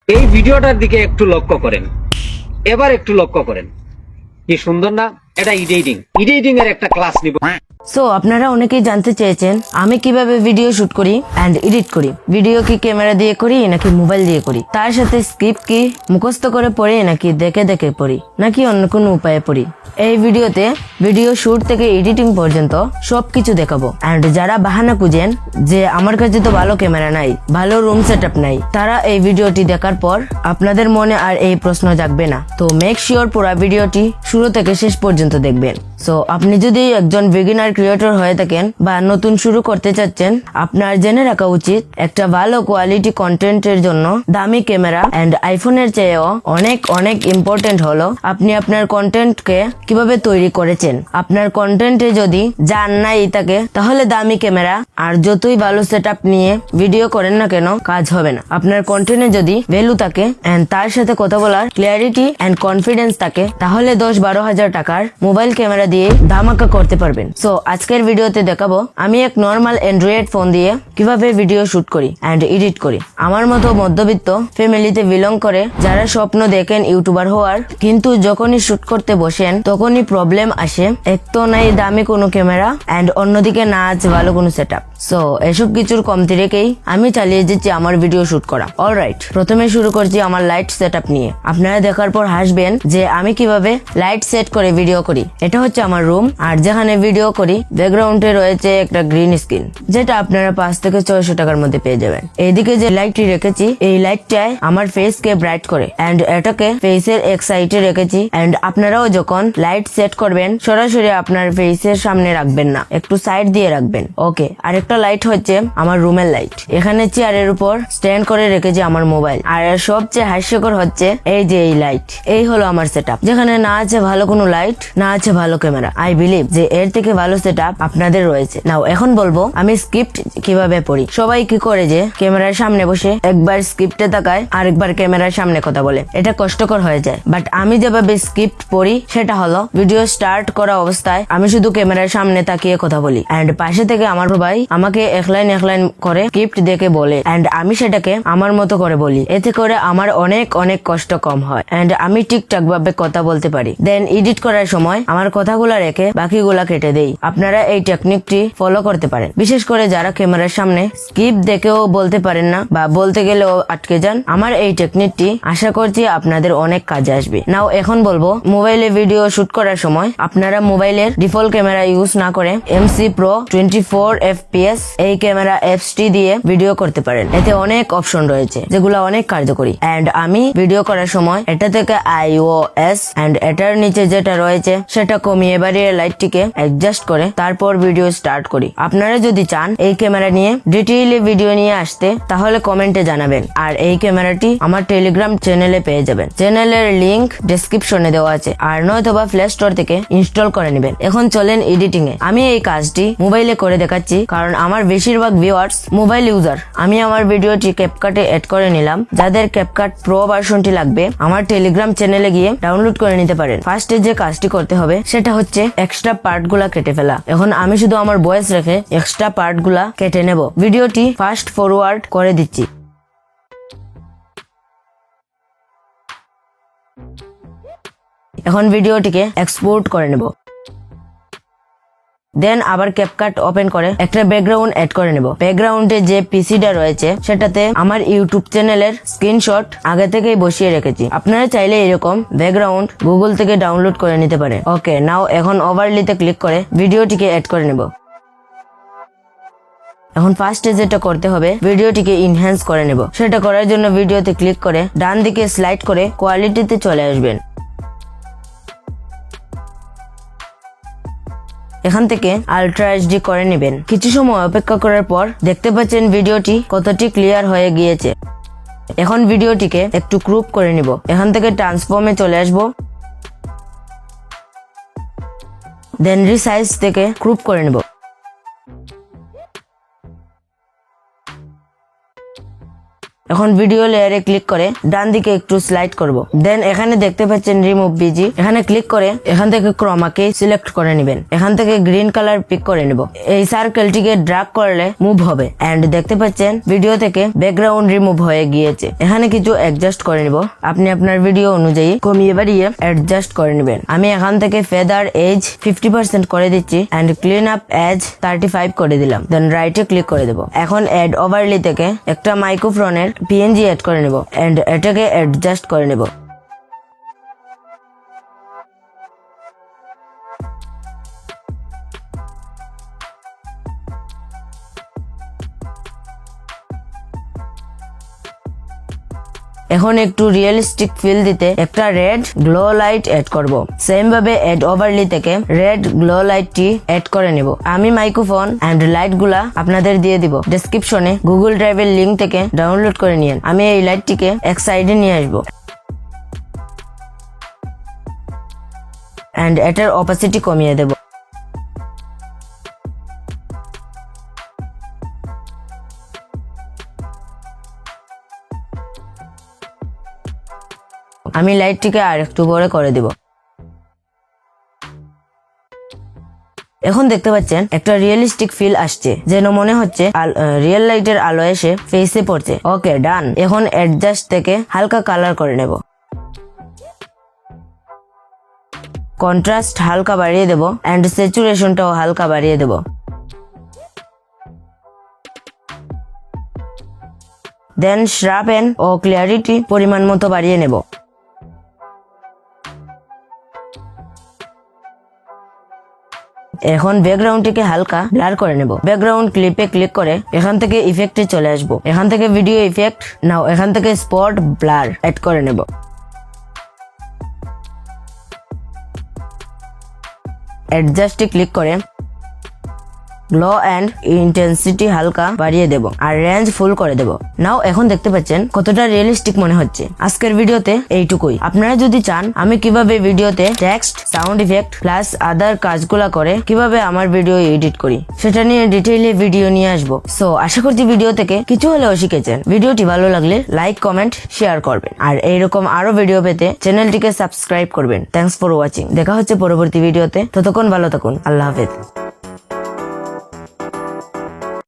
এই ভিডিওটার দিকে একটু লক্ষ্য করেন, এবার একটু লক্ষ্য করেন, কি সুন্দর না? এটা এডিটিং এর একটা ক্লাস নিব। সো আপনারা অনেকেই জানতে চেয়েছেন আমি কিভাবে ভিডিও শুট করি এন্ড এডিট করি। ভিডিও কি ক্যামেরা দিয়ে করি নাকি মোবাইল দিয়ে করি, তার সাথে স্ক্রিপ্ট কি মুখস্থ করে পড়ি নাকি দেখে দেখে পড়ি নাকি অন্য কোনো উপায়ে পড়ি। এই ভিডিওতে ভিডিও শুট থেকে এডিটিং পর্যন্ত সবকিছু দেখাবো। এন্ড যারা বাহানা খুঁজেন যে আমার কাছে তো ভালো ক্যামেরা নাই, ভালো রুম সেটআপ নাই, তারা এই ভিডিওটি দেখার পর আপনাদের মনে আর এই প্রশ্ন জাগবে না। তো মেক শিওর পুরো ভিডিওটি শুরু থেকে শেষ পর্যন্ত দেখবেন। সো আপনি যদি একজন বিগিনার ক্রিয়েটর হয়ে থাকেন বা নতুন শুরু করতে চাচ্ছেন, আপনার জেনে রাখা উচিত একটা ভালো কোয়ালিটি কন্টেন্টের জন্য দামি ক্যামেরা এন্ড আইফোনের চেয়েও অনেক অনেক ইম্পর্টেন্ট হলো আপনি আপনার কন্টেন্টকে কিভাবে তৈরি করেছেন। আপনার কন্টেন্টে যদি জান নাই থাকে তাহলে দামি ক্যামেরা আর যতই ভালো সেটআপ নিয়ে ভিডিও করেন না কেন কাজ হবে না। আপনার কন্টেন্টে যদি ভ্যালু থাকে এন্ড তার সাথে কথা বলার ক্লিয়ারিটি এন্ড কনফিডেন্স থাকে তাহলে 10-12 হাজার টাকার মোবাইল ক্যামেরা দিয়ে ধামাকা করতে পারবেন। সো আজকের ভিডিওতে দেখাবো আমি এক নর্মাল অ্যান্ড্রয়েড ফোন দিয়ে কিভাবে ভিডিও শুট করি এন্ড এডিট করি। আমার মতো মধ্যবিত্ত ফ্যামিলিতে বিলং করে যারা স্বপ্ন দেখেন ইউটিউবার হওয়ার, কিন্তু যখনই শুট করতে বসেন তখনই প্রবলেম আসে। এক তো নাই দামি কোনো ক্যামেরা এন্ড অন্যদিকে না আছে ভালো কোনো সেটআপ। সো এসব কিছুর কমতি রেখেই আমি চালিয়ে যাচ্ছি আমার ভিডিও শুট করা। অলরাইট, প্রথমে শুরু করছি আমার লাইট সেটআপ নিয়ে। আপনারা দেখার পর হাসবেন যে আমি কিভাবে লাইট সেট করে ভিডিও করি। এটা হচ্ছে আমার রুম, আর যেখানে ভিডিও করি ব্যাকগ্রাউন্ডে রয়েছে একটা গ্রিন স্ক্রিন, যেটা আপনারা 5 থেকে 600 টাকার মধ্যে পেয়ে যাবেন। এইদিকে যে লাইটটি রেখেছি এই লাইটটায় আমার ফেস কে ব্রাইট করে এন্ড এটাকে ফেসের এক সাইডে রেখেছি। এন্ড আপনারাও যখন লাইট সেট করবেন সরাসরি আপনার ফেসের সামনে রাখবেন না, একটু সাইড দিয়ে রাখবেন। ওকে, আরেকটা লাইট হচ্ছে আমার রুমের লাইট। এখানে চেয়ারের উপর স্ট্যান্ড করে রেখেছি আমার মোবাইল। আর সবচেয়ে হাস্যকর হচ্ছে এই যে এই লাইট। এই হলো আমার সেটআপ, যেখানে না আছে ভালো কোনো লাইট, না আছে ভালো ক্যামেরা। আই বিলিভ যে এর থেকে ভালো সেটআপ আপনাদের রয়েছে। নাও এখন বলবো আমি স্ক্রিপ্ট কিভাবে পড়ি। সবাই কি করে যে ক্যামেরার সামনে বসে একবার স্ক্রিপ্টে তাকায় আরেকবার ক্যামেরার সামনে কথা বলে, এটা কষ্টকর হয়ে যায়। বাট আমি যেভাবে স্ক্রিপ্ট পড়ি সেটা হলো ভিডিও স্টার্ট করা অবস্থায় আমি শুধু ক্যামেরার সামনে তাকিয়ে কথা বলি এন্ড পাশে থেকে আমার ভাই আমাকে এক লাইন করে স্ক্রিপ্ট দেখে বলে এন্ড আমি সেটাকে আমার মতো করে বলি। এতে করে আমার অনেক অনেক কষ্ট কম হয় এন্ড আমি ঠিকঠাক ভাবে কথা বলতে পারি। দেন এডিট করার সময় আমার কথাগুলা রেখে বাকিগুলা কেটে দেই। আপনারা এই টেকনিকটি ফলো করতে পারেন, বিশেষ করে যারা ক্যামেরার সামনে স্ক্রিপ্ট দেখেও বলতে পারেন না বা বলতে গেলেও আটকে যান। আমার এই টেকনিকটি আশা করছি আপনাদের অনেক কাজে আসবে। নাও এখন বলবো মোবাইলে ভিডিও শুট করার সময় আপনারা মোবাইলের ডিফল্ট ক্যামেরা ইউজ না করে MC Pro 24 FPS এই ক্যামেরা অ্যাপসটি দিয়ে ভিডিও করতে পারেন। এতে অনেক অপশন রয়েছে যেগুলো অনেক কার্যকরী এন্ড আমি ভিডিও করার সময় এটা থেকে iOS এন্ড এটার নিচে যেটা রয়েছে সেটা কমিয়ে বাড়িয়ে লাইটটিকে অ্যাডজাস্ট করে তারপর ভিডিও স্টার্ট করি। আপনারা যদি চান এই ক্যামেরা নিয়ে ডিটেইলে ভিডিও নিয়ে আসতে তাহলে কমেন্টে জানাবেন। আর এই ক্যামেরাটি আমার টেলিগ্রাম চ্যানেলে পেয়ে যাবেন। চ্যানেলের লিংক ডেসক্রিপশনে দেওয়া আছে, আর নয়তোবা প্লে স্টোর থেকে ইনস্টল করে নেবেন। এখন চলেন এডিটিং এ। আমি এই কাজটি মোবাইলে করে দেখাচ্ছি কারণ আমার বেশিরভাগ ভিউয়ার্স মোবাইল ইউজার। আমি আমার ভিডিওটি ক্যাপকাটে এড করে নিলাম। যাদের ক্যাপকাট প্রো ভার্সনটি লাগবে আমার টেলিগ্রাম চ্যানেলে গিয়ে ডাউনলোড করে নিতে পারেন। ফার্স্টে যে কাজটি করতে হবে সেটা হচ্ছে এক্সট্রা পার্ট গুলা কেটে ফেলা। এখন আমি শুধু আমার ভয়েস রেখে এক্সট্রা পার্ট গুলা কেটে নেব। ভিডিওটি ফাস্ট ফরওয়ার্ড করে দিচ্ছি। এখন ভিডিওটিকে এক্সপোর্ট করে নেব। দেন আবার ক্যাপকাট ওপেন করে একটা ব্যাকগ্রাউন্ড এড করে নেব। ব্যাকগ্রাউন্ডে যে পিসিটা রয়েছে সেটাতে আমার ইউটিউব চ্যানেলের স্ক্রিনশট আগে থেকেই বসিয়ে রেখেছি। আপনারা চাইলে এরকম ব্যাকগ্রাউন্ড গুগল থেকে ডাউনলোড করে নিতে পারেন। ওকে, নাও এখন ওভারলিতে ক্লিক করে ভিডিওটিকে এড করে নেব। এখন ফার্স্টে যেটা করতে হবে ভিডিওটিকে ইনহ্যান্স করে নেব। সেটা করার জন্য ভিডিওতে ক্লিক করে ডান দিকে স্লাইড করে কোয়ালিটিতে চলে আসবেন। এখান থেকে আলট্রা HD করে নেবেন। কিছু সময় অপেক্ষা করার পর দেখতে পাচ্ছেন ভিডিওটি কতটি ক্লিয়ার হয়ে গিয়েছে। এখন ভিডিওটিকে একটু ক্রপ করে নিব। এখান থেকে ট্রান্সফর্মে চলে আসব। দেন রিসাইজ থেকে ক্রপ করে নেব। এখন ভিডিও লেয়ারে ক্লিক করে ডান দিকে একটু স্লাইড করব। দেন এখানে দেখতে পাচ্ছেন রিমুভ বিজি, এখানে ক্লিক করে এখান থেকে ক্রোমাকে সিলেক্ট করে নেবেন। এখান থেকে গ্রিন কালার পিক করে নিব। এই সার্কেলটিকে ড্রাগ করলে মুভ হবে এন্ড দেখতে পাচ্ছেন ভিডিও থেকে ব্যাকগ্রাউন্ড রিমুভ হয়ে গিয়েছে। এখানে কিছু অ্যাডজাস্ট করে নিব। আপনি আপনার ভিডিও অনুযায়ী কমিয়ে বাড়িয়ে অ্যাডজাস্ট করে নেবেন। আমি এখান থেকে ফেদার এজ 50% করে দিচ্ছি এন্ড ক্লিন আপ এজ 35 করে দিলাম। দেন রাইটে ক্লিক করে দেব। এখন অ্যাড ওভারলি থেকে একটা মাইক্রোফোনের পিএনজি অ্যাড করে নেব এন্ড এটাকে অ্যাডজাস্ট করে নেব। এখন একটু রিয়েলিস্টিক ফিল দিতে একটা রেড গ্লো লাইট এড করব। সেম ভাবে এড ওভারলি থেকে রেড গ্লো লাইটটি এড করে নেব। আমি মাইক্রোফোন এন্ড লাইট গুলা আপনাদের দিয়ে দিব। ডেসক্রিপশনে গুগল ড্রাইভের লিংক থেকে ডাউনলোড করে নিন। আমি এই লাইটটিকে এক সাইডে নিয়ে আসবো এন্ড এটার অপাসিটি কমিয়ে দেব। আমি লাইটটিকে আর একটু বড় করে দিব। এখন দেখতে পাচ্ছেন একটা রিয়েলিস্টিক ফিল আসছে, যেন মনে হচ্ছে রিয়েল লাইটের আলো এসে ফেসে পড়ছে। ওকে ডান। এখন অ্যাডজাস্ট থেকে হালকা কালার করে নেব। কন্ট্রাস্ট হালকা বাড়িয়ে দেব এন্ড স্যাচুরেশনটাও হালকা বাড়িয়ে দেব। দেন শার্পেন ও ক্লিয়ারিটি পরিমাণ মতো বাড়িয়ে নেব। এখন ব্যাকগ্রাউন্ডটিকে হালকা ব্লার করে নেব। ব্যাকগ্রাউন্ড ক্লিপে ক্লিক করে এখান থেকে ইফেক্টে চলে আসব। এখান থেকে ভিডিও ইফেক্ট নাও, এখান থেকে স্পট ব্লার এড করে নেব। অ্যাডজাস্টে ক্লিক করে গ্লো এন্ড ইন্টেন্সিটি হালকা বাড়িয়ে দেব আর রেঞ্জ ফুল করে দেব। নাও এখন দেখতে পাচ্ছেন কতটা রিয়েলিস্টিক মনে হচ্ছে। আজকের ভিডিওতে এইটুকুই। আপনারা যদি চান আমি কিভাবে ভিডিওতে টেক্সট, সাউন্ড ইফেক্ট প্লাস আদার কাজগুলা করে কিভাবে আমার ভিডিও এডিট করি সেটা নিয়ে ডিটেইলে ভিডিও নিয়ে আসবো। সো আশা করছি ভিডিও থেকে কিছু হলেও শিখেছেন। ভিডিওটি ভালো লাগলে লাইক, কমেন্ট, শেয়ার করবেন আর এইরকম আরো ভিডিও পেতে চ্যানেলটিকে সাবস্ক্রাইব করবেন। Thanks for watching. দেখা হচ্ছে পরবর্তী ভিডিওতে। ততক্ষণ ভালো থাকুন। আল্লাহ হাফেজ।